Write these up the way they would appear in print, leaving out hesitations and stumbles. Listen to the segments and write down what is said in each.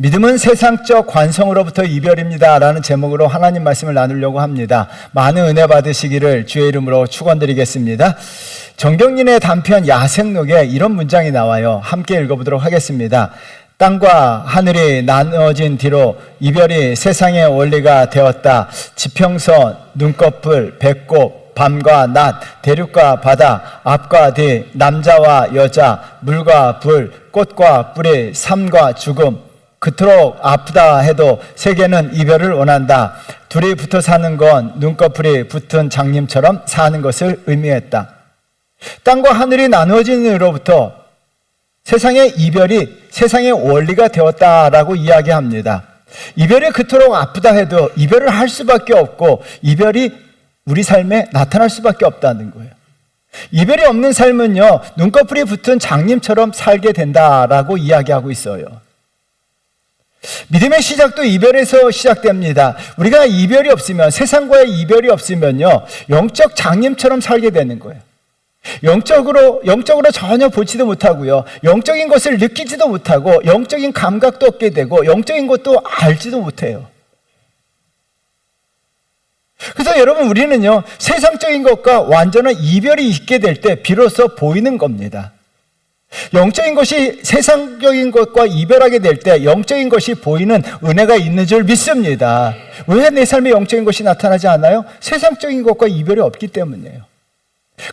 믿음은 세상적 관성으로부터 이별입니다 라는 제목으로 하나님 말씀을 나누려고 합니다. 많은 은혜 받으시기를 주의 이름으로 축원드리겠습니다. 정경린의 단편 야생록에 이런 문장이 나와요. 함께 읽어보도록 하겠습니다. 땅과 하늘이 나누어진 뒤로 이별이 세상의 원리가 되었다. 지평선, 눈꺼풀, 배꼽, 밤과 낮, 대륙과 바다, 앞과 뒤, 남자와 여자, 물과 불, 꽃과 뿌리, 삶과 죽음. 그토록 아프다 해도 세계는 이별을 원한다. 둘이 붙어 사는 건 눈꺼풀이 붙은 장님처럼 사는 것을 의미했다. 땅과 하늘이 나누어진 이로부터 세상의 이별이 세상의 원리가 되었다라고 이야기합니다. 이별이 그토록 아프다 해도 이별을 할 수밖에 없고 이별이 우리 삶에 나타날 수밖에 없다는 거예요. 이별이 없는 삶은요, 눈꺼풀이 붙은 장님처럼 살게 된다라고 이야기하고 있어요. 믿음의 시작도 이별에서 시작됩니다. 우리가 이별이 없으면, 세상과의 이별이 없으면요, 영적 장님처럼 살게 되는 거예요. 영적으로 전혀 보지도 못하고요, 영적인 것을 느끼지도 못하고, 영적인 감각도 없게 되고, 영적인 것도 알지도 못해요. 그래서 여러분, 우리는요, 세상적인 것과 완전한 이별이 있게 될 때 비로소 보이는 겁니다. 영적인 것이 세상적인 것과 이별하게 될 때 영적인 것이 보이는 은혜가 있는 줄 믿습니다. 왜 내 삶에 영적인 것이 나타나지 않아요? 세상적인 것과 이별이 없기 때문이에요.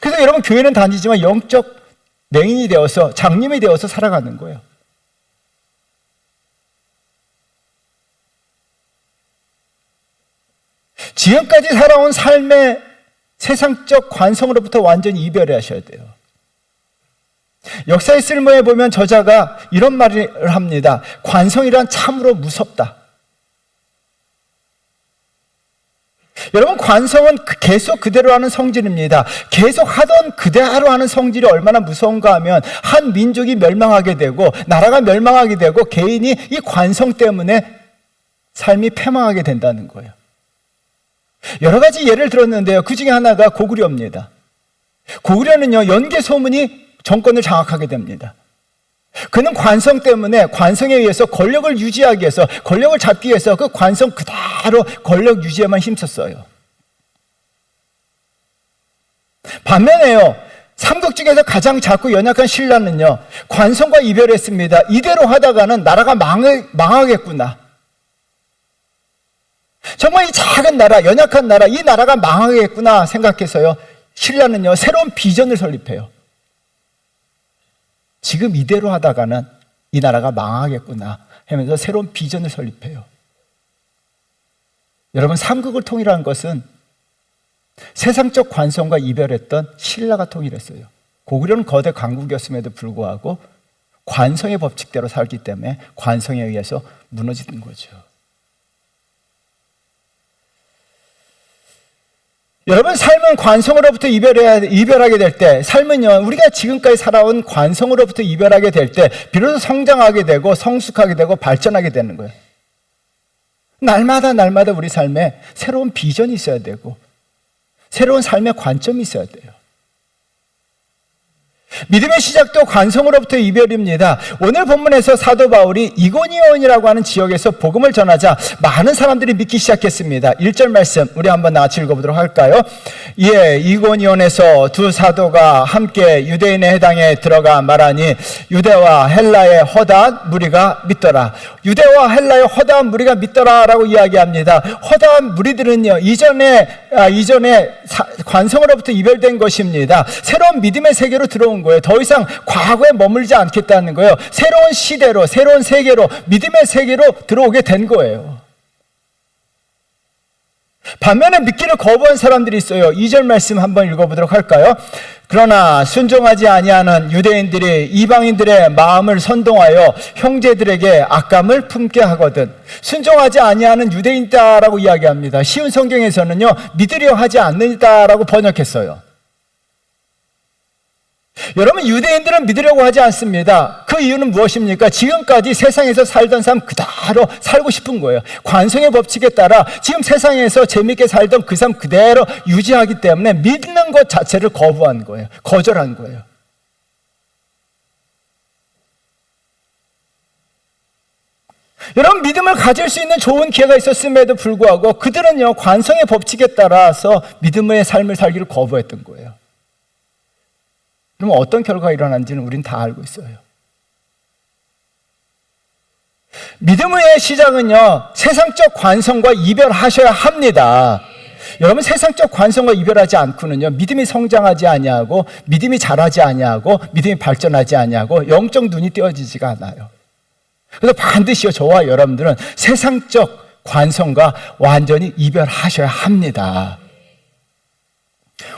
그래서 여러분, 교회는 다니지만 영적 맹인이 되어서, 장님이 되어서 살아가는 거예요. 지금까지 살아온 삶의 세상적 관성으로부터 완전히 이별하셔야 돼요. 역사의 쓸모에 보면 저자가 이런 말을 합니다. 관성이란 참으로 무섭다. 여러분, 관성은 계속 그대로 하는 성질입니다. 계속 하던 그대로 하는 성질이 얼마나 무서운가 하면 한 민족이 멸망하게 되고 나라가 멸망하게 되고 개인이 이 관성 때문에 삶이 패망하게 된다는 거예요. 여러 가지 예를 들었는데요, 그 중에 하나가 고구려입니다. 고구려는요, 연개 소문이 정권을 장악하게 됩니다. 그는 관성 때문에, 관성에 의해서 권력을 유지하기 위해서, 권력을 잡기 위해서 그 관성 그대로 권력 유지에만 힘썼어요. 반면에요, 삼국 중에서 가장 작고 연약한 신라는요, 관성과 이별했습니다. 이대로 하다가는 나라가 망하겠구나. 정말 이 작은 나라, 연약한 나라, 이 나라가 망하겠구나 생각해서요, 신라는요, 새로운 비전을 설립해요. 지금 이대로 하다가는 이 나라가 망하겠구나 하면서 새로운 비전을 설립해요. 여러분, 삼국을 통일한 것은 세상적 관성과 이별했던 신라가 통일했어요. 고구려는 거대 강국이었음에도 불구하고 관성의 법칙대로 살기 때문에 관성에 의해서 무너지는 거죠. 여러분, 삶은 관성으로부터 이별하게 될 때, 삶은요, 우리가 지금까지 살아온 관성으로부터 이별하게 될 때 비로소 성장하게 되고 성숙하게 되고 발전하게 되는 거예요. 날마다 우리 삶에 새로운 비전이 있어야 되고 새로운 삶의 관점이 있어야 돼요. 믿음의 시작도 관성으로부터 이별입니다. 오늘 본문에서 사도 바울이 이고니온이라고 하는 지역에서 복음을 전하자 많은 사람들이 믿기 시작했습니다. 1절 말씀 우리 한번 같이 읽어보도록 할까요? 예, 이고니온에서 두 사도가 함께 유대인의 해당에 들어가 말하니 유대와 헬라의 허다한 무리가 믿더라. 유대와 헬라의 허다한 무리가 믿더라라고 이야기합니다. 허다한 무리들은요, 이전에 관성으로부터 이별된 것입니다. 새로운 믿음의 세계로 들어온 거예요. 더 이상 과거에 머물지 않겠다는 거예요. 새로운 시대로, 새로운 세계로, 믿음의 세계로 들어오게 된 거예요. 반면에 믿기를 거부한 사람들이 있어요. 2절 말씀 한번 읽어보도록 할까요? 그러나 순종하지 아니하는 유대인들이 이방인들의 마음을 선동하여 형제들에게 악감을 품게 하거든. 순종하지 아니하는 유대인이다라고 이야기합니다. 쉬운 성경에서는요, 믿으려 하지 않는다라고 번역했어요. 여러분, 유대인들은 믿으려고 하지 않습니다. 그 이유는 무엇입니까? 지금까지 세상에서 살던 삶 그대로 살고 싶은 거예요. 관성의 법칙에 따라 지금 세상에서 재밌게 살던 그 삶 그대로 유지하기 때문에 믿는 것 자체를 거부한 거예요. 거절한 거예요. 여러분, 믿음을 가질 수 있는 좋은 기회가 있었음에도 불구하고 그들은요, 관성의 법칙에 따라서 믿음의 삶을 살기를 거부했던 거예요. 그러면 어떤 결과가 일어난지는 우린 다 알고 있어요. 믿음의 시작은요, 세상적 관성과 이별하셔야 합니다. 여러분, 세상적 관성과 이별하지 않고는요, 믿음이 성장하지 아니하고, 믿음이 자라지 아니하고, 믿음이 발전하지 아니하고, 영적 눈이 띄어지지가 않아요. 그래서 반드시요, 저와 여러분들은 세상적 관성과 완전히 이별하셔야 합니다.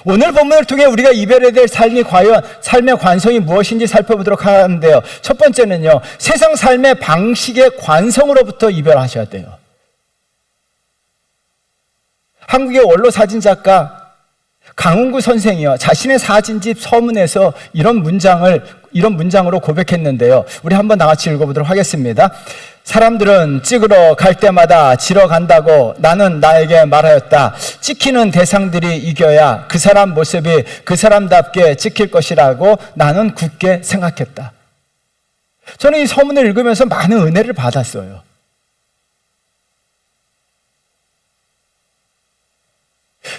오늘 본문을 통해 우리가 이별해야 될 삶이 과연 삶의 관성이 무엇인지 살펴보도록 하는데요. 첫 번째는요, 세상 삶의 방식의 관성으로부터 이별하셔야 돼요. 한국의 원로 사진작가 강훈구 선생이요, 자신의 사진집 서문에서 이런 문장으로 고백했는데요. 우리 한번 나같이 읽어보도록 하겠습니다. 사람들은 찍으러 갈 때마다 지러 간다고 나는 나에게 말하였다. 찍히는 대상들이 이겨야 그 사람 모습이 그 사람답게 찍힐 것이라고 나는 굳게 생각했다. 저는 이 서문을 읽으면서 많은 은혜를 받았어요.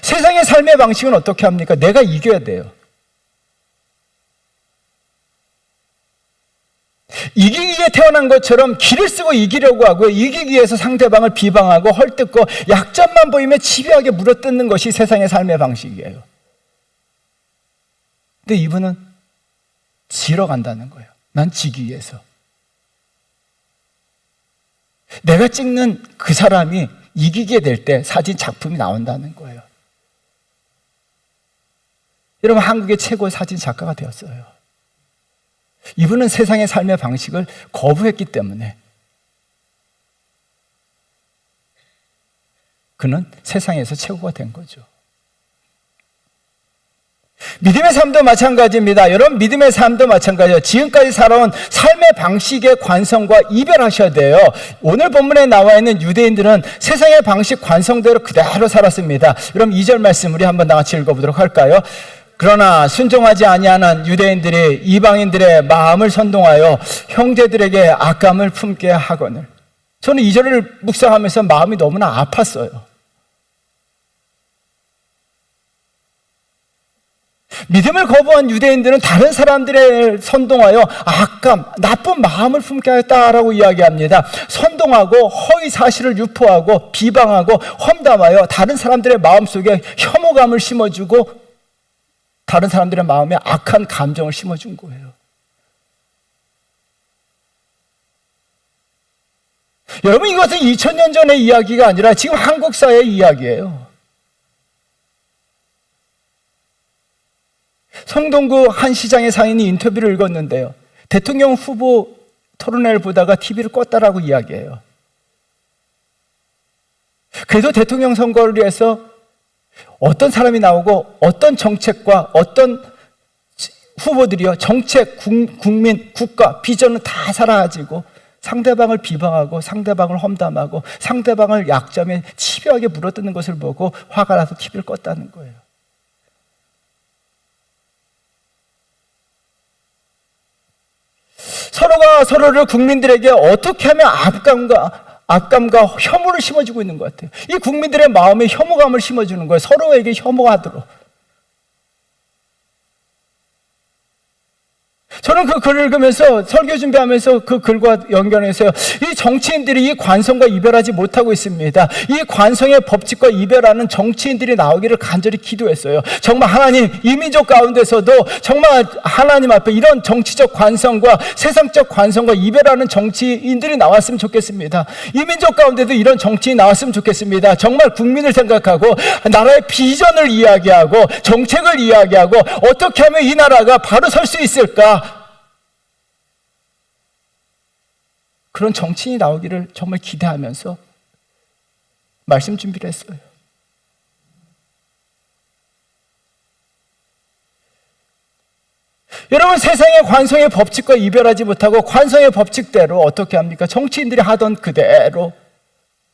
세상의 삶의 방식은 어떻게 합니까? 내가 이겨야 돼요. 이기기 위해 태어난 것처럼 기를 쓰고 이기려고 하고, 이기기 위해서 상대방을 비방하고 헐뜯고 약점만 보이면 집요하게 물어뜯는 것이 세상의 삶의 방식이에요. 근데 이분은 지러 간다는 거예요. 난 지기 위해서. 내가 찍는 그 사람이 이기게 될 때 사진 작품이 나온다는 거예요. 여러분, 한국의 최고의 사진 작가가 되었어요. 이분은 세상의 삶의 방식을 거부했기 때문에 그는 세상에서 최고가 된 거죠. 믿음의 삶도 마찬가지입니다. 여러분, 믿음의 삶도 마찬가지예요. 지금까지 살아온 삶의 방식의 관성과 이별하셔야 돼요. 오늘 본문에 나와 있는 유대인들은 세상의 방식 관성대로 그대로 살았습니다. 여러분, 2절 말씀 우리 한번 나같이 읽어보도록 할까요? 그러나 순종하지 아니하는 유대인들이 이방인들의 마음을 선동하여 형제들에게 악감을 품게 하거늘. 저는 2절을 묵상하면서 마음이 너무나 아팠어요. 믿음을 거부한 유대인들은 다른 사람들의 선동하여 악감, 나쁜 마음을 품게 하였다라고 이야기합니다. 선동하고 허위 사실을 유포하고 비방하고 험담하여 다른 사람들의 마음속에 혐오감을 심어주고 다른 사람들의 마음에 악한 감정을 심어준 거예요. 여러분, 이것은 2000년 전의 이야기가 아니라 지금 한국 사회의 이야기예요. 성동구 한 시장의 상인이 인터뷰를 읽었는데요. 대통령 후보 토론회를 보다가 TV를 껐다라고 이야기해요. 그래도 대통령 선거를 위해서 어떤 사람이 나오고 어떤 정책과 어떤 후보들이요, 정책, 국민, 국가, 비전은 다 사라지고 상대방을 비방하고 상대방을 험담하고 상대방을 약점에 치료하게 물어뜯는 것을 보고 화가 나서 TV를 껐다는 거예요. 서로가 서로를 국민들에게 어떻게 하면 악감과 혐오를 심어주고 있는 것 같아요. 이 국민들의 마음에 혐오감을 심어주는 거예요. 서로에게 혐오하도록. 저는 그 글을 읽으면서 설교 준비하면서 그 글과 연결해서요, 이 정치인들이 이 관성과 이별하지 못하고 있습니다. 이 관성의 법칙과 이별하는 정치인들이 나오기를 간절히 기도했어요. 정말 하나님, 이 민족 가운데서도 정말 하나님 앞에 이런 정치적 관성과 세상적 관성과 이별하는 정치인들이 나왔으면 좋겠습니다. 이 민족 가운데도 이런 정치인이 나왔으면 좋겠습니다. 정말 국민을 생각하고 나라의 비전을 이야기하고 정책을 이야기하고 어떻게 하면 이 나라가 바로 설 수 있을까? 그런 정치인이 나오기를 정말 기대하면서 말씀 준비를 했어요. 여러분, 세상의 관성의 법칙과 이별하지 못하고 관성의 법칙대로 어떻게 합니까? 정치인들이 하던 그대로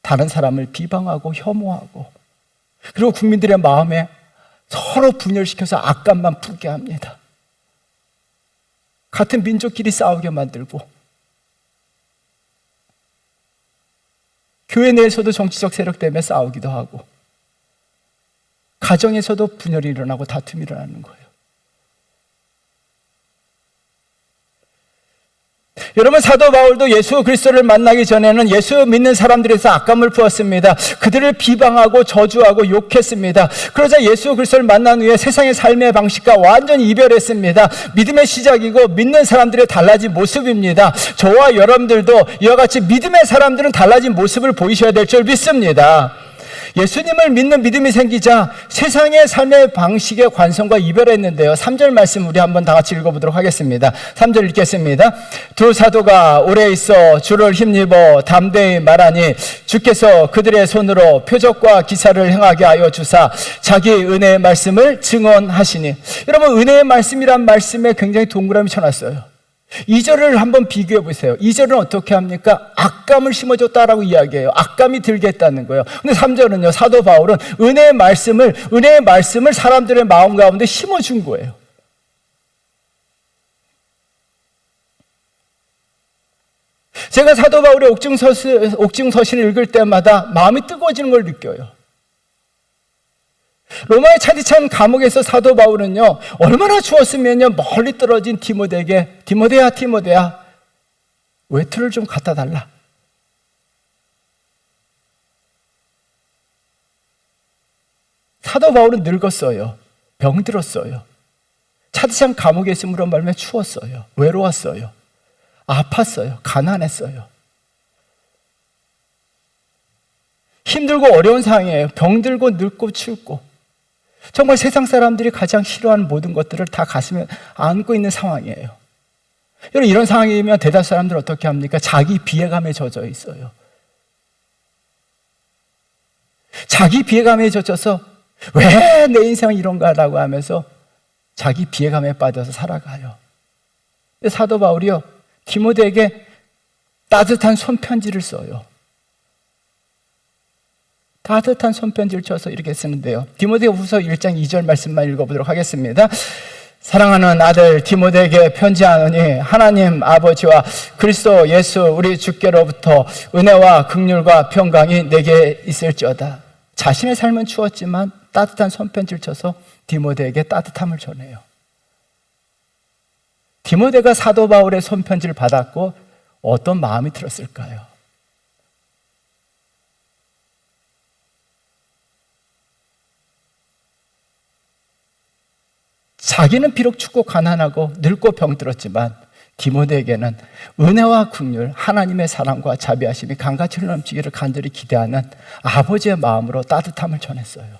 다른 사람을 비방하고 혐오하고, 그리고 국민들의 마음에 서로 분열시켜서 악감만 품게 합니다. 같은 민족끼리 싸우게 만들고, 교회 내에서도 정치적 세력 때문에 싸우기도 하고, 가정에서도 분열이 일어나고 다툼이 일어나는 거예요. 여러분, 사도 바울도 예수 그리스도를 만나기 전에는 예수 믿는 사람들에서 악감을 부었습니다. 그들을 비방하고 저주하고 욕했습니다. 그러자 예수 그리스도를 만난 후에 세상의 삶의 방식과 완전히 이별했습니다. 믿음의 시작이고 믿는 사람들의 달라진 모습입니다. 저와 여러분들도 이와 같이 믿음의 사람들은 달라진 모습을 보이셔야 될 줄 믿습니다. 예수님을 믿는 믿음이 생기자 세상의 삶의 방식의 관성과 이별했는데요. 3절 말씀 우리 한번 다 같이 읽어보도록 하겠습니다. 3절 읽겠습니다. 두 사도가 오래 있어 주를 힘입어 담대히 말하니 주께서 그들의 손으로 표적과 기사를 행하게 하여 주사 자기 은혜의 말씀을 증언하시니. 여러분, 은혜의 말씀이란 말씀에 굉장히 동그라미 쳐놨어요. 2절을 한번 비교해 보세요. 2절은 어떻게 합니까? 악감을 심어줬다라고 이야기해요. 악감이 들게 했다는 거예요. 근데 3절은요, 사도 바울은 은혜의 말씀을 사람들의 마음 가운데 심어준 거예요. 제가 사도 바울의 옥중서신을 읽을 때마다 마음이 뜨거워지는 걸 느껴요. 로마의 차디찬 감옥에서 사도 바울은요, 얼마나 추웠으면요, 멀리 떨어진 디모데에게 디모데야 외투를 좀 갖다 달라. 사도 바울은 늙었어요. 병들었어요. 차디찬 감옥에 있음으로 말미암아 추웠어요. 외로웠어요. 아팠어요. 가난했어요. 힘들고 어려운 상황이에요. 병들고 늙고 춥고 정말 세상 사람들이 가장 싫어하는 모든 것들을 다 가슴에 안고 있는 상황이에요. 여러분, 이런 상황이면 대다수 사람들은 어떻게 합니까? 자기 비애감에 젖어 있어요. 자기 비애감에 젖어서 왜 내 인생은 이런가라고 하면서 자기 비애감에 빠져서 살아가요. 사도 바울이요, 디모데에게 따뜻한 손편지를 써요. 따뜻한 손편지를 쳐서 이렇게 쓰는데요. 디모데후서 1장 2절 말씀만 읽어보도록 하겠습니다. 사랑하는 아들 디모데에게 편지하노니 하나님 아버지와 그리스도 예수 우리 주께로부터 은혜와 긍휼과 평강이 내게 있을지어다. 자신의 삶은 추웠지만 따뜻한 손편지를 쳐서 디모데에게 따뜻함을 전해요. 디모데가 사도 바울의 손편지를 받았고 어떤 마음이 들었을까요? 자기는 비록 춥고 가난하고 늙고 병들었지만 디모데에게는 은혜와 긍휼, 하나님의 사랑과 자비하심이 강같이 넘치기를 간절히 기대하는 아버지의 마음으로 따뜻함을 전했어요.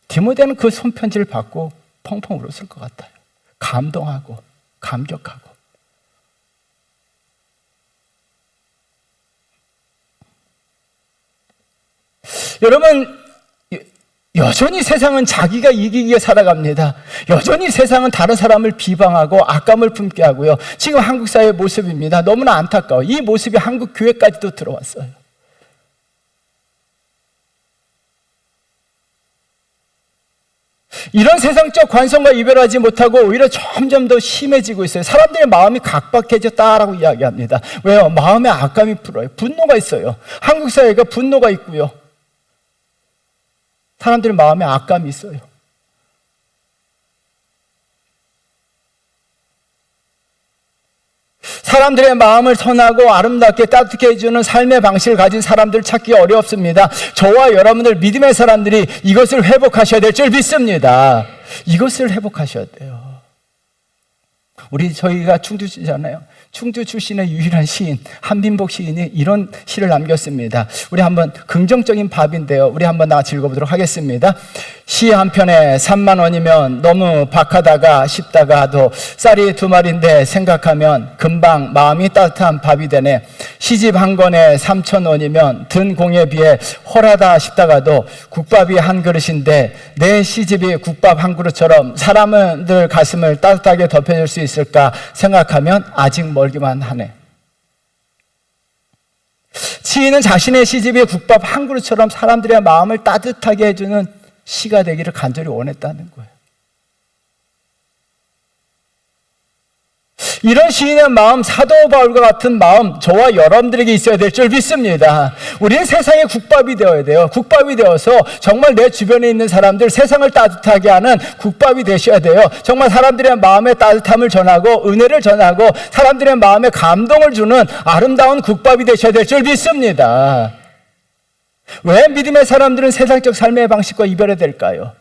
디모데는 그 손편지를 받고 펑펑 울었을 것 같아요. 감동하고 감격하고. 여러분, 여전히 세상은 자기가 이기기 위해 살아갑니다. 여전히 세상은 다른 사람을 비방하고 악감을 품게 하고요. 지금 한국 사회의 모습입니다. 너무나 안타까워. 이 모습이 한국 교회까지도 들어왔어요. 이런 세상적 관성과 이별하지 못하고 오히려 점점 더 심해지고 있어요. 사람들의 마음이 각박해졌다라고 이야기합니다. 왜요? 마음에 악감이 불어요. 분노가 있어요. 한국 사회가 분노가 있고요. 사람들의 마음에 악감이 있어요. 사람들의 마음을 선하고 아름답게 따뜻하게 해주는 삶의 방식을 가진 사람들 찾기 어렵습니다. 저와 여러분들 믿음의 사람들이 이것을 회복하셔야 될 줄 믿습니다. 이것을 회복하셔야 돼요. 저희가 충주시잖아요. 충주 출신의 유일한 시인 한빈복 시인이 이런 시를 남겼습니다. 우리 한번 긍정적인 밥인데요. 우리 한번 같이 읽어보도록 하겠습니다. 시 한 편에 3만 원이면 너무 박하다가 싶다가도 쌀이 2마리인데 생각하면 금방 마음이 따뜻한 밥이 되네. 시집 한 권에 3천 원이면 든 공에 비해 헐하다 싶다가도 국밥이 한 그릇인데 내 시집이 국밥 한 그릇처럼 사람들 가슴을 따뜻하게 덮여줄 수 있을까 생각하면 아직 멀기만 하네. 시인은 자신의 시집이 국밥 한 그릇처럼 사람들의 마음을 따뜻하게 해주는 시가 되기를 간절히 원했다는 거예요. 이런 시인의 마음, 사도 바울과 같은 마음 저와 여러분들에게 있어야 될 줄 믿습니다. 우리는 세상의 국밥이 되어야 돼요. 국밥이 되어서 정말 내 주변에 있는 사람들, 세상을 따뜻하게 하는 국밥이 되셔야 돼요. 정말 사람들의 마음에 따뜻함을 전하고 은혜를 전하고 사람들의 마음에 감동을 주는 아름다운 국밥이 되셔야 될 줄 믿습니다. 왜 믿음의 사람들은 세상적 삶의 방식과 이별해야 될까요?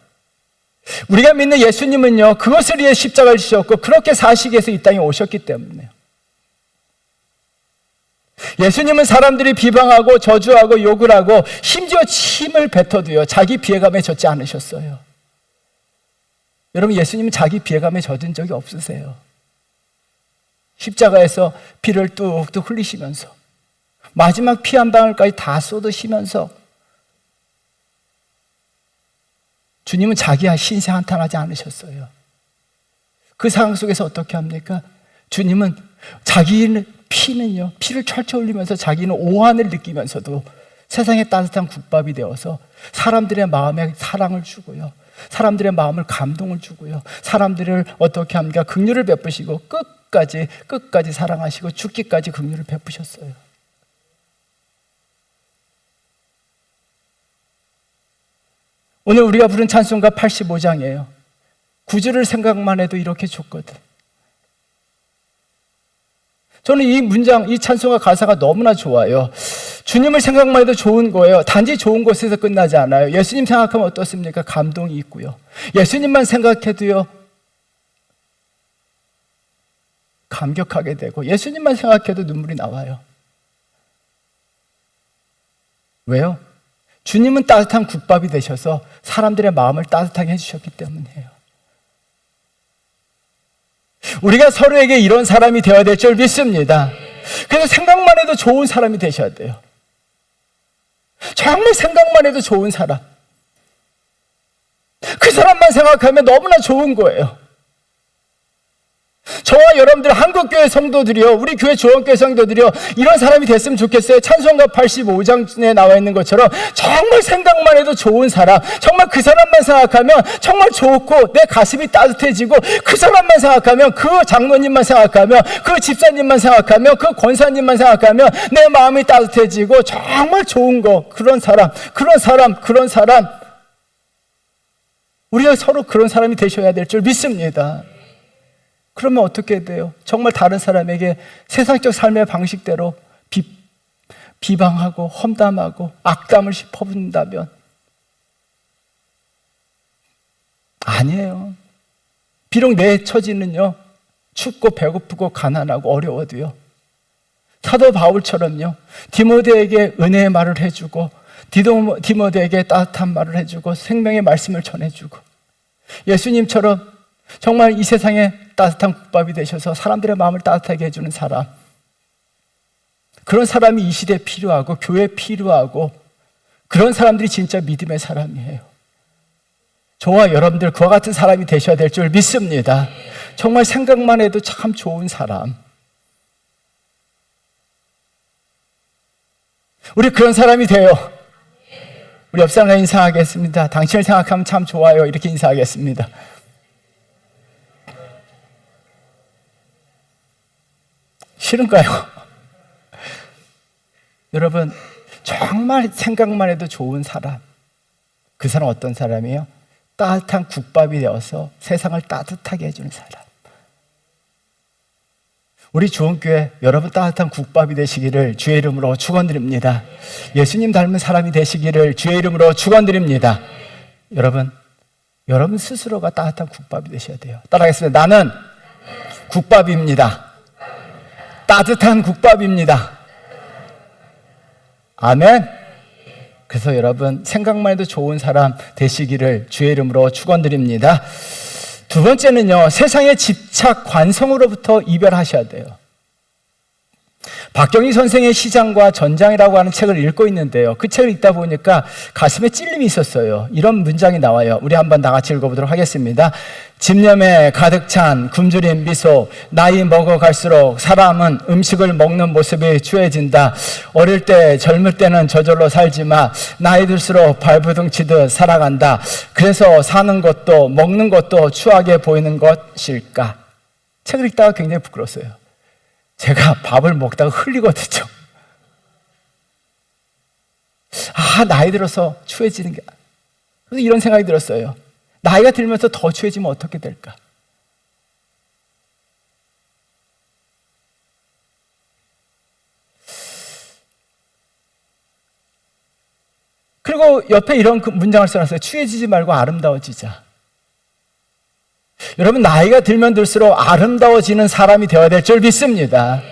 우리가 믿는 예수님은요, 그것을 위해 십자가를 지셨고 그렇게 사시기 위해서 이 땅에 오셨기 때문에요. 예수님은 사람들이 비방하고 저주하고 욕을 하고 심지어 침을 뱉어도요, 자기 비애감에 젖지 않으셨어요. 여러분, 예수님은 자기 비애감에 젖은 적이 없으세요. 십자가에서 피를 뚝뚝 흘리시면서 마지막 피 한 방울까지 다 쏟으시면서 주님은 자기와 신세 한탄하지 않으셨어요. 그 상황 속에서 어떻게 합니까? 주님은 자기는 피를 철철 흘리면서 자기는 오한을 느끼면서도 세상의 따뜻한 국밥이 되어서 사람들의 마음에 사랑을 주고요, 사람들의 마음을 감동을 주고요, 사람들을 어떻게 합니까? 긍휼을 베푸시고 끝까지 사랑하시고 죽기까지 긍휼을 베푸셨어요. 오늘 우리가 부른 찬송가 85장이에요. 구주를 생각만 해도 이렇게 좋거든. 저는 이 문장, 이 찬송가 가사가 너무나 좋아요. 주님을 생각만 해도 좋은 거예요. 단지 좋은 곳에서 끝나지 않아요. 예수님 생각하면 어떻습니까? 감동이 있고요. 예수님만 생각해도요, 감격하게 되고, 예수님만 생각해도 눈물이 나와요. 왜요? 주님은 따뜻한 국밥이 되셔서 사람들의 마음을 따뜻하게 해주셨기 때문이에요. 우리가 서로에게 이런 사람이 되어야 될 줄 믿습니다. 그래서 생각만 해도 좋은 사람이 되셔야 돼요. 정말 생각만 해도 좋은 사람. 그 사람만 생각하면 너무나 좋은 거예요. 저와 여러분들 한국교회 성도들이요, 우리 교회 조원교회 성도들이요, 이런 사람이 됐으면 좋겠어요. 찬송가 85장에 나와 있는 것처럼 정말 생각만 해도 좋은 사람, 정말 그 사람만 생각하면 정말 좋고 내 가슴이 따뜻해지고, 그 사람만 생각하면, 그 장로님만 생각하면, 그 집사님만 생각하면, 그 권사님만 생각하면 내 마음이 따뜻해지고 정말 좋은 거, 그런 사람. 우리가 서로 그런 사람이 되셔야 될 줄 믿습니다. 그러면 어떻게 돼요? 정말 다른 사람에게 세상적 삶의 방식대로 비방하고 험담하고 악담을 퍼붓는다면 아니에요. 비록 내 처지는요, 춥고 배고프고 가난하고 어려워도요, 사도 바울처럼요, 디모데에게 은혜의 말을 해주고, 디모데에게 따뜻한 말을 해주고, 생명의 말씀을 전해주고, 예수님처럼 정말 이 세상에 따뜻한 국밥이 되셔서 사람들의 마음을 따뜻하게 해주는 사람, 그런 사람이 이 시대에 필요하고 교회에 필요하고, 그런 사람들이 진짜 믿음의 사람이에요. 저와 여러분들 그와 같은 사람이 되셔야 될 줄 믿습니다. 정말 생각만 해도 참 좋은 사람. 우리 그런 사람이 돼요. 우리 옆 사람과 인사하겠습니다. 당신을 생각하면 참 좋아요. 이렇게 인사하겠습니다. 싫은가요? 여러분, 정말 생각만 해도 좋은 사람, 그 사람 어떤 사람이에요? 따뜻한 국밥이 되어서 세상을 따뜻하게 해주는 사람. 우리 좋은교회 여러분 따뜻한 국밥이 되시기를 주의 이름으로 축원드립니다. 예수님 닮은 사람이 되시기를 주의 이름으로 축원드립니다. 여러분 스스로가 따뜻한 국밥이 되셔야 돼요. 따라하겠습니다. 나는 국밥입니다. 따뜻한 국밥입니다. 아멘. 그래서 여러분 생각만 해도 좋은 사람 되시기를 주의 이름으로 축원드립니다. 두 번째는요, 세상의 집착 관성으로부터 이별하셔야 돼요. 박경희 선생의 시장과 전장이라고 하는 책을 읽고 있는데요, 그 책을 읽다 보니까 가슴에 찔림이 있었어요. 이런 문장이 나와요. 우리 한번 다 같이 읽어보도록 하겠습니다. 집념에 가득 찬 굶주린 미소, 나이 먹어갈수록 사람은 음식을 먹는 모습이 추해진다. 어릴 때 젊을 때는 저절로 살지만 나이 들수록 발부둥치듯 살아간다. 그래서 사는 것도 먹는 것도 추하게 보이는 것일까? 책을 읽다가 굉장히 부끄러웠어요. 제가 밥을 먹다가 흘리거든요. 나이 들어서 추해지는 게. 그래서 이런 생각이 들었어요. 나이가 들면서 더 추해지면 어떻게 될까? 그리고 옆에 이런 문장을 써놨어요. 추해지지 말고 아름다워지자. 여러분, 나이가 들면 들수록 아름다워지는 사람이 되어야 될 줄 믿습니다.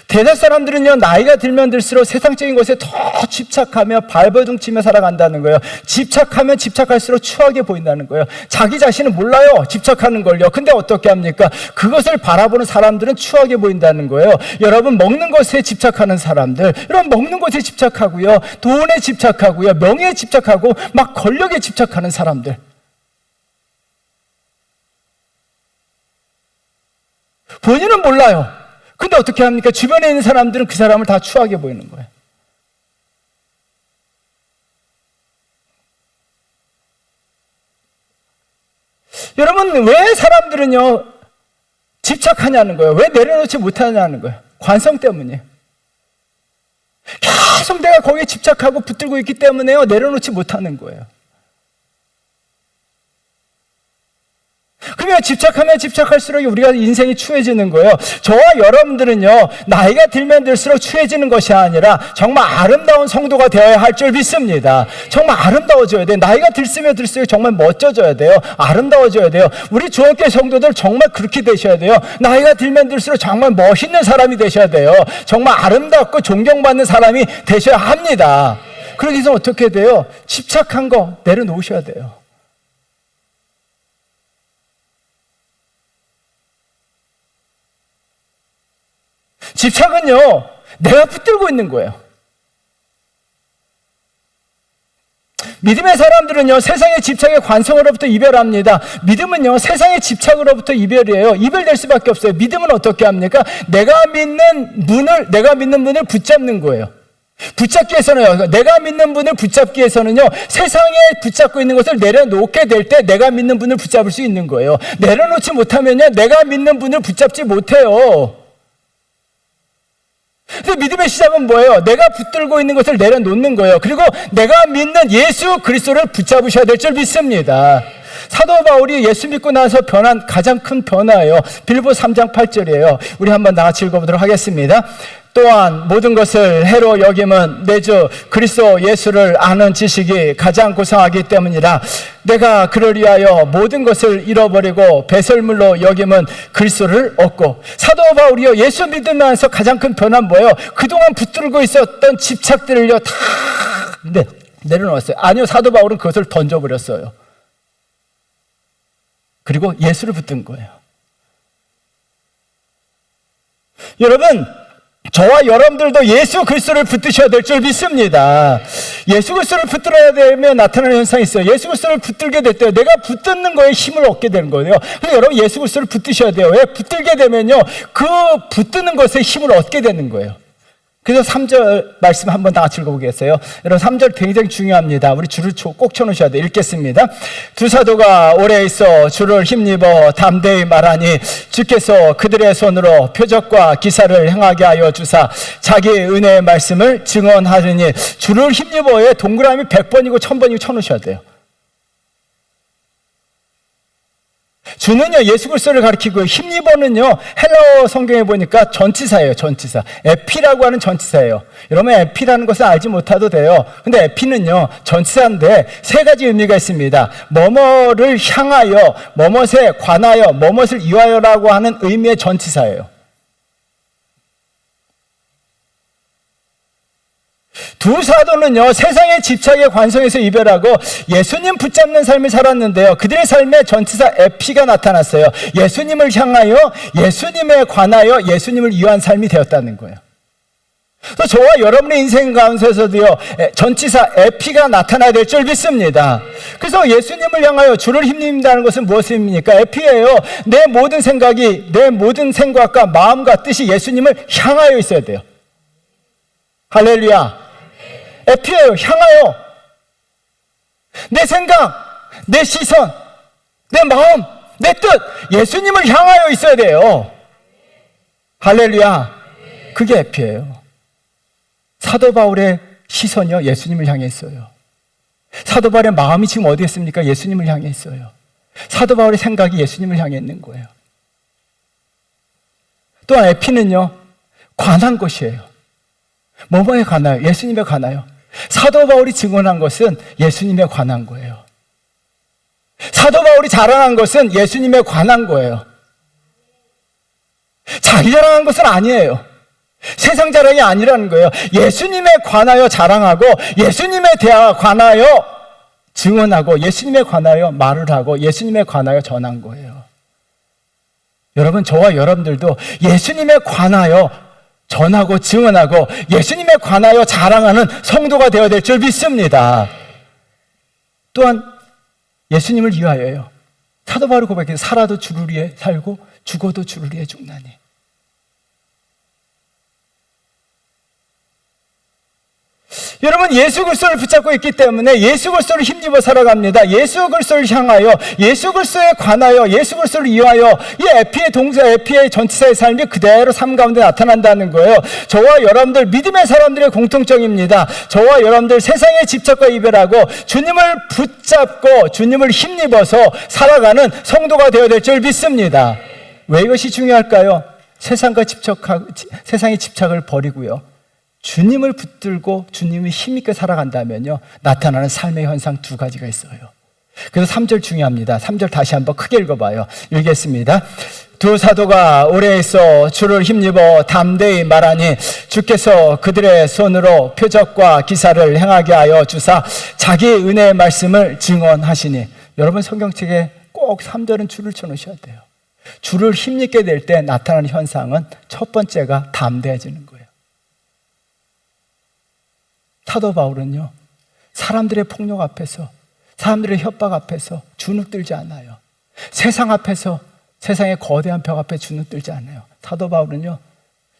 대대 사람들은요, 나이가 들면 들수록 세상적인 것에 더 집착하며 발버둥치며 살아간다는 거예요. 집착하면 집착할수록 추하게 보인다는 거예요. 자기 자신은 몰라요, 집착하는 걸요. 근데 어떻게 합니까? 그것을 바라보는 사람들은 추하게 보인다는 거예요. 여러분, 먹는 것에 집착하는 사람들, 여러분, 먹는 것에 집착하고요, 돈에 집착하고요, 명예에 집착하고 막 권력에 집착하는 사람들, 본인은 몰라요. 근데 어떻게 합니까? 주변에 있는 사람들은 그 사람을 다 추하게 보이는 거예요. 여러분, 왜 사람들은요 집착하냐는 거예요. 왜 내려놓지 못하냐는 거예요. 관성 때문이에요. 계속 내가 거기에 집착하고 붙들고 있기 때문에요, 내려놓지 못하는 거예요. 그러면 집착하면 집착할수록 우리가 인생이 추해지는 거예요. 저와 여러분들은요, 나이가 들면 들수록 추해지는 것이 아니라 정말 아름다운 성도가 되어야 할 줄 믿습니다. 정말 아름다워져야 돼요. 나이가 들수록 정말 멋져져야 돼요. 아름다워져야 돼요. 우리 주원교회 성도들 정말 그렇게 되셔야 돼요. 나이가 들면 들수록 정말 멋있는 사람이 되셔야 돼요. 정말 아름답고 존경받는 사람이 되셔야 합니다. 그러기 위해서 어떻게 돼요? 집착한 거 내려놓으셔야 돼요. 집착은요, 내가 붙들고 있는 거예요. 믿음의 사람들은요, 세상의 집착의 관성으로부터 이별합니다. 믿음은요, 세상의 집착으로부터 이별이에요. 이별될 수밖에 없어요. 믿음은 어떻게 합니까? 내가 믿는 분을 붙잡는 거예요. 붙잡기 위해서는요, 내가 믿는 분을 붙잡기 위해서는요, 세상에 붙잡고 있는 것을 내려놓게 될 때 내가 믿는 분을 붙잡을 수 있는 거예요. 내려놓지 못하면요, 내가 믿는 분을 붙잡지 못해요. 근데 믿음의 시작은 뭐예요? 내가 붙들고 있는 것을 내려놓는 거예요. 그리고 내가 믿는 예수 그리스도를 붙잡으셔야 될 줄 믿습니다. 사도 바울이 예수 믿고 나서 변한 가장 큰 변화예요. 빌립보 3장 8절이에요. 우리 한번 다 같이 읽어보도록 하겠습니다. 또한 모든 것을 해로 여김은 내 주 그리스도 예수를 아는 지식이 가장 고상하기 때문이라. 내가 그를 위하여 모든 것을 잃어버리고 배설물로 여김은 그리스도를 얻고. 사도 바울이요, 예수 믿으면서 가장 큰 변화는 뭐예요? 그동안 붙들고 있었던 집착들을요 다 내려놓았어요. 아니요, 사도 바울은 그것을 던져버렸어요. 그리고 예수를 붙든 거예요. 여러분, 저와 여러분들도 예수 그리스도를 붙드셔야 될 줄 믿습니다. 예수 그리스도를 붙들어야 되면 나타나는 현상이 있어요. 예수 그리스도를 붙들게 될 때 내가 붙드는 거에 힘을 얻게 되는 거예요. 그래서 여러분, 예수 그리스도를 붙드셔야 돼요. 왜? 붙들게 되면요, 그 붙드는 것에 힘을 얻게 되는 거예요. 그래서 3절 말씀 한번 다 같이 읽어보겠어요. 여러분, 3절 굉장히 중요합니다. 우리 줄을 꼭 쳐놓으셔야 돼요. 읽겠습니다. 두 사도가 오래 있어 주를 힘입어 담대히 말하니 주께서 그들의 손으로 표적과 기사를 행하게 하여 주사 자기 은혜의 말씀을 증언하느니. 주를 힘입어에 동그라미 100번이고 1000번이고 쳐놓으셔야 돼요. 주는요, 예수 그리스도를 가리키고, 힘입어는요, 헬라어 성경에 보니까 전치사예요. 전치사. 에피라고 하는 전치사예요. 여러분, 에피라는 것을 알지 못해도 돼요. 근데 에피는요, 전치사인데 세 가지 의미가 있습니다. 뭐뭐를 향하여, 뭐뭇에 관하여, 뭐뭇을 위하여라고 하는 의미의 전치사예요. 두 사도는요, 세상의 집착의 관성에서 이별하고 예수님 붙잡는 삶을 살았는데요, 그들의 삶에 전치사 에피가 나타났어요. 예수님을 향하여, 예수님에 관하여, 예수님을 위한 삶이 되었다는 거예요. 그래서 저와 여러분의 인생 가운데서도요, 전치사 에피가 나타나야 될 줄 믿습니다. 그래서 예수님을 향하여 주를 힘입는다는 것은 무엇입니까? 에피예요. 내 모든 생각이, 내 모든 생각과 마음과 뜻이 예수님을 향하여 있어야 돼요. 할렐루야. 에피예요. 향하여. 내 생각, 내 시선, 내 마음, 내 뜻, 예수님을 향하여 있어야 돼요. 할렐루야. 그게 에피예요. 사도 바울의 시선이요, 예수님을 향해 있어요. 사도 바울의 마음이 지금 어디에 있습니까? 예수님을 향해 있어요. 사도 바울의 생각이 예수님을 향해 있는 거예요. 또한 에피는요, 관한 것이에요. 뭐뭐에 관하여? 예수님에 관하여. 사도 바울이 증언한 것은 예수님에 관한 거예요. 사도 바울이 자랑한 것은 예수님에 관한 거예요. 자기 자랑한 것은 아니에요. 세상 자랑이 아니라는 거예요. 예수님에 관하여 자랑하고, 예수님에 관하여 증언하고, 예수님에 관하여 말을 하고, 예수님에 관하여 전한 거예요. 여러분, 저와 여러분들도 예수님에 관하여 전하고 증언하고 예수님에 관하여 자랑하는 성도가 되어야 될 줄 믿습니다. 또한 예수님을 위하여요. 사도 바울이 고백해서 살아도 주를 위해 살고 죽어도 주를 위해 죽나니. 여러분, 예수 그리스도를 붙잡고 있기 때문에 예수 그리스도를 힘입어 살아갑니다. 예수 그리스도를 향하여, 예수 그리스도에 관하여, 예수 그리스도를 위하여, 이 에피의 동사, 에피의 전치사의 삶이 그대로 삶 가운데 나타난다는 거예요. 저와 여러분들 믿음의 사람들의 공통점입니다. 저와 여러분들 세상의 집착과 이별하고 주님을 붙잡고 주님을 힘입어서 살아가는 성도가 되어야 될 줄 믿습니다. 왜 이것이 중요할까요? 세상의 집착을 버리고요, 주님을 붙들고 주님이 힘있게 살아간다면요, 나타나는 삶의 현상 두 가지가 있어요. 그래서 3절 중요합니다. 3절 다시 한번 크게 읽어봐요. 읽겠습니다. 두 사도가 오래 있어 주를 힘입어 담대히 말하니 주께서 그들의 손으로 표적과 기사를 행하게 하여 주사 자기 은혜의 말씀을 증언하시니. 여러분, 성경책에 꼭 3절은 줄을 쳐놓으셔야 돼요. 주를 힘입게 될 때 나타나는 현상은 첫 번째가 담대해지는 거예요. 사도 바울은요, 사람들의 폭력 앞에서, 사람들의 협박 앞에서 주눅들지 않아요. 세상 앞에서, 세상의 거대한 벽 앞에 주눅들지 않아요. 사도 바울은요,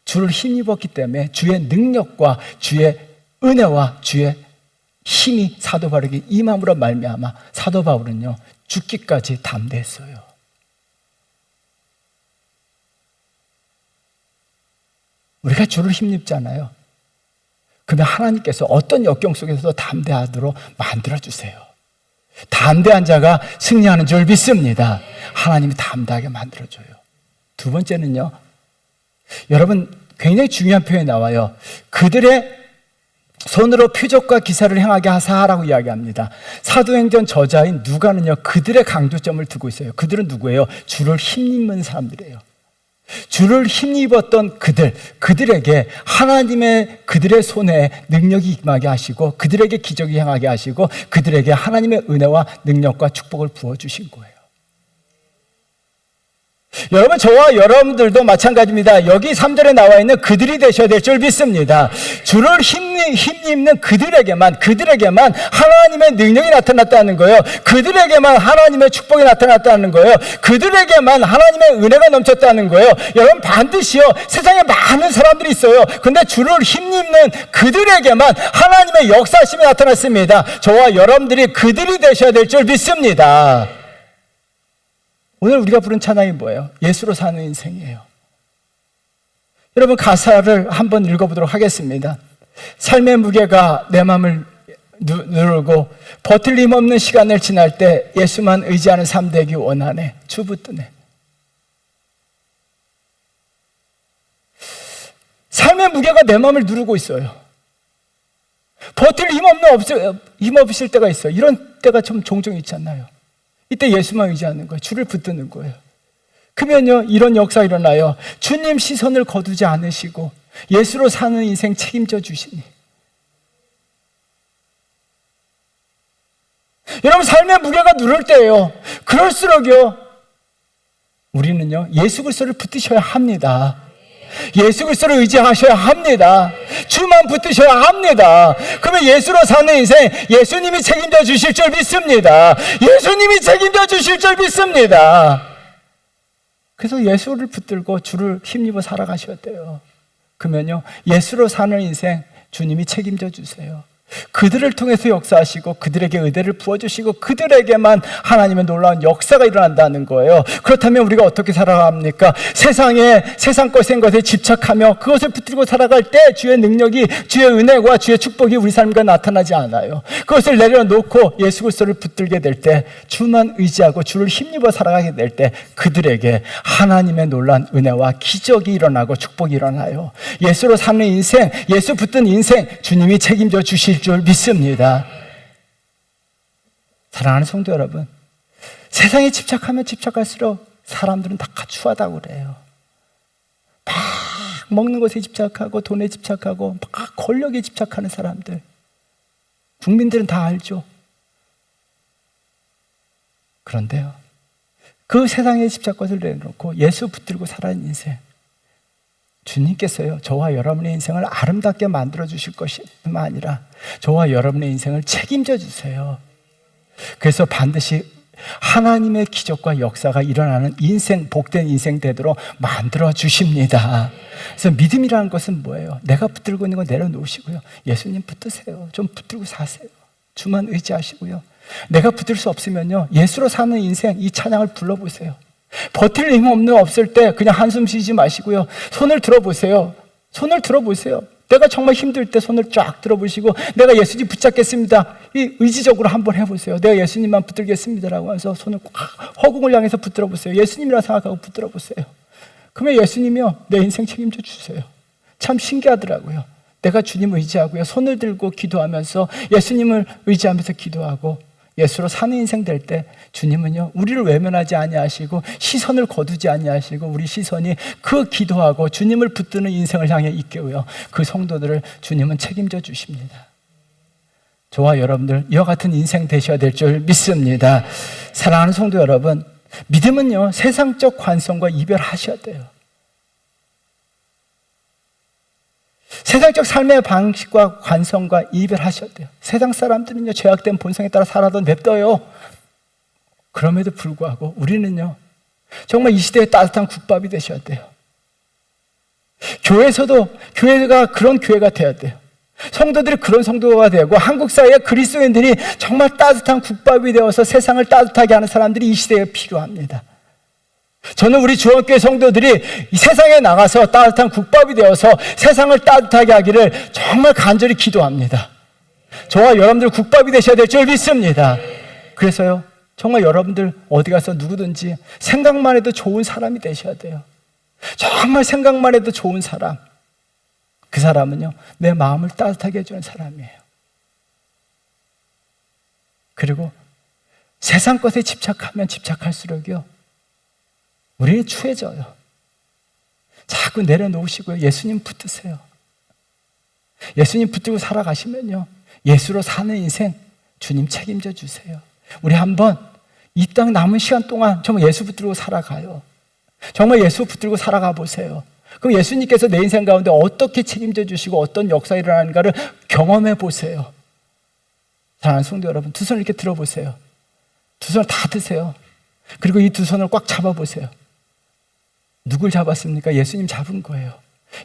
주를 힘입었기 때문에 주의 능력과 주의 은혜와 주의 힘이 사도 바울에게 임함으로 말미암아 사도 바울은요, 죽기까지 담대했어요. 우리가 주를 힘입잖아요. 그러면 하나님께서 어떤 역경 속에서도 담대하도록 만들어주세요. 담대한 자가 승리하는 줄 믿습니다. 하나님이 담대하게 만들어줘요. 두 번째는요, 여러분, 굉장히 중요한 표현이 나와요. 그들의 손으로 표적과 기사를 행하게 하사라고 이야기합니다. 사도행전 저자인 누가는요, 그들의 강조점을 두고 있어요. 그들은 누구예요? 주를 힘입는 사람들이에요. 주를 힘입었던 그들에게 하나님의 그들의 손에 능력이 임하게 하시고 그들에게 기적이 행하게 하시고 그들에게 하나님의 은혜와 능력과 축복을 부어주신 거예요. 여러분, 저와 여러분들도 마찬가지입니다. 여기 3절에 나와 있는 그들이 되셔야 될 줄 믿습니다. 주를 힘입는 그들에게만 하나님의 능력이 나타났다는 거예요. 그들에게만 하나님의 축복이 나타났다는 거예요. 그들에게만 하나님의 은혜가 넘쳤다는 거예요. 여러분, 반드시요, 세상에 많은 사람들이 있어요. 근데 주를 힘입는 그들에게만 하나님의 역사심이 나타났습니다. 저와 여러분들이 그들이 되셔야 될 줄 믿습니다. 오늘 우리가 부른 찬양이 뭐예요? 예수로 사는 인생이에요. 여러분, 가사를 한번 읽어보도록 하겠습니다. 삶의 무게가 내 마음을 누르고 버틸 힘 없는 시간을 지날 때 예수만 의지하는 삶 되기 원하네. 주붙드네. 삶의 무게가 내 마음을 누르고 있어요. 버틸 힘 없으실 때가 있어요. 이런 때가 좀 종종 있지 않나요? 이때 예수만 의지하는 거예요. 주를 붙드는 거예요. 그러면요, 이런 역사가 일어나요. 주님 시선을 거두지 않으시고 예수로 사는 인생 책임져 주시니. 여러분, 삶의 무게가 누를 때예요. 그럴수록요, 우리는요, 예수 그리스도를 붙드셔야 합니다. 예수 그리스도를 의지하셔야 합니다. 주만 붙드셔야 합니다. 그러면 예수로 사는 인생, 예수님이 책임져 주실 줄 믿습니다. 예수님이 책임져 주실 줄 믿습니다. 그래서 예수를 붙들고 주를 힘입어 살아가셔야 돼요. 그러면요, 예수로 사는 인생 주님이 책임져 주세요. 그들을 통해서 역사하시고 그들에게 의대를 부어주시고 그들에게만 하나님의 놀라운 역사가 일어난다는 거예요. 그렇다면 우리가 어떻게 살아갑니까? 세상 것에 집착하며 그것을 붙들고 살아갈 때 주의 능력이, 주의 은혜와 주의 축복이 우리 삶과 나타나지 않아요. 그것을 내려놓고 예수 그리스도를 붙들게 될 때, 주만 의지하고 주를 힘입어 살아가게 될 때 그들에게 하나님의 놀라운 은혜와 기적이 일어나고 축복이 일어나요. 예수로 사는 인생, 예수 붙든 인생, 주님이 책임져 주실 줄 믿습니다. 사랑하는 성도 여러분, 세상에 집착하면 집착할수록 사람들은 다 가추하다고 그래요. 막 먹는 것에 집착하고 돈에 집착하고 막 권력에 집착하는 사람들, 국민들은 다 알죠. 그런데요, 그 세상의 집착것을 내놓고 예수 붙들고 살아가는 인생, 주님께서요, 저와 여러분의 인생을 아름답게 만들어 주실 것뿐만 아니라 저와 여러분의 인생을 책임져 주세요. 그래서 반드시 하나님의 기적과 역사가 일어나는 인생, 복된 인생 되도록 만들어 주십니다. 그래서 믿음이라는 것은 뭐예요? 내가 붙들고 있는 거 내려놓으시고요, 예수님 붙드세요. 좀 붙들고 사세요. 주만 의지하시고요. 내가 붙들 수 없으면요, 예수로 사는 인생, 이 찬양을 불러보세요. 버틸 힘 없을 때 그냥 한숨 쉬지 마시고요, 손을 들어보세요. 손을 들어보세요. 내가 정말 힘들 때 손을 쫙 들어보시고, 내가 예수님 붙잡겠습니다, 이 의지적으로 한번 해보세요. 내가 예수님만 붙들겠습니다라고 해서 손을 꽉 허공을 향해서 붙들어 보세요. 예수님이라 생각하고 붙들어 보세요. 그러면 예수님이요, 내 인생 책임져 주세요. 참 신기하더라고요. 내가 주님 의지하고요, 손을 들고 기도하면서 예수님을 의지하면서 기도하고 예수로 사는 인생 될 때 주님은요, 우리를 외면하지 아니하시고 시선을 거두지 아니하시고 우리 시선이 그 기도하고 주님을 붙드는 인생을 향해 있게요, 그 성도들을 주님은 책임져 주십니다. 저와 여러분들 이와 같은 인생 되셔야 될 줄 믿습니다. 사랑하는 성도 여러분, 믿음은요, 세상적 관성과 이별하셔야 돼요. 세상적 삶의 방식과 관성과 이별하셔야 돼요. 세상 사람들은요, 죄악된 본성에 따라 살아도 냅둬요. 그럼에도 불구하고 우리는요, 정말 이 시대에 따뜻한 국밥이 되셔야 돼요. 교회에서도 교회가 그런 교회가 되어야 돼요. 성도들이 그런 성도가 되고, 한국 사회의 그리스도인들이 정말 따뜻한 국밥이 되어서 세상을 따뜻하게 하는 사람들이 이 시대에 필요합니다. 저는 우리 주원교회 성도들이 이 세상에 나가서 따뜻한 국밥이 되어서 세상을 따뜻하게 하기를 정말 간절히 기도합니다. 저와 여러분들 국밥이 되셔야 될 줄 믿습니다. 그래서요, 정말 여러분들 어디 가서 누구든지 생각만 해도 좋은 사람이 되셔야 돼요. 정말 생각만 해도 좋은 사람. 그 사람은요, 내 마음을 따뜻하게 해주는 사람이에요. 그리고 세상 것에 집착하면 집착할수록요, 우리는 추해져요. 자꾸 내려놓으시고요, 예수님 붙드세요. 예수님 붙들고 살아가시면요, 예수로 사는 인생 주님 책임져 주세요. 우리 한번 이 땅 남은 시간 동안 정말 예수 붙들고 살아가요. 정말 예수 붙들고 살아가 보세요. 그럼 예수님께서 내 인생 가운데 어떻게 책임져 주시고 어떤 역사가 일어나는가를 경험해 보세요. 사랑하는 성도 여러분, 두 손을 이렇게 들어보세요. 두 손을 다 드세요. 그리고 이 두 손을 꽉 잡아보세요. 누굴 잡았습니까? 예수님 잡은 거예요.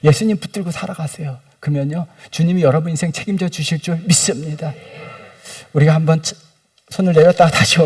예수님 붙들고 살아가세요. 그러면요, 주님이 여러분 인생 책임져 주실 줄 믿습니다. 우리가 한번 손을 내렸다가 다시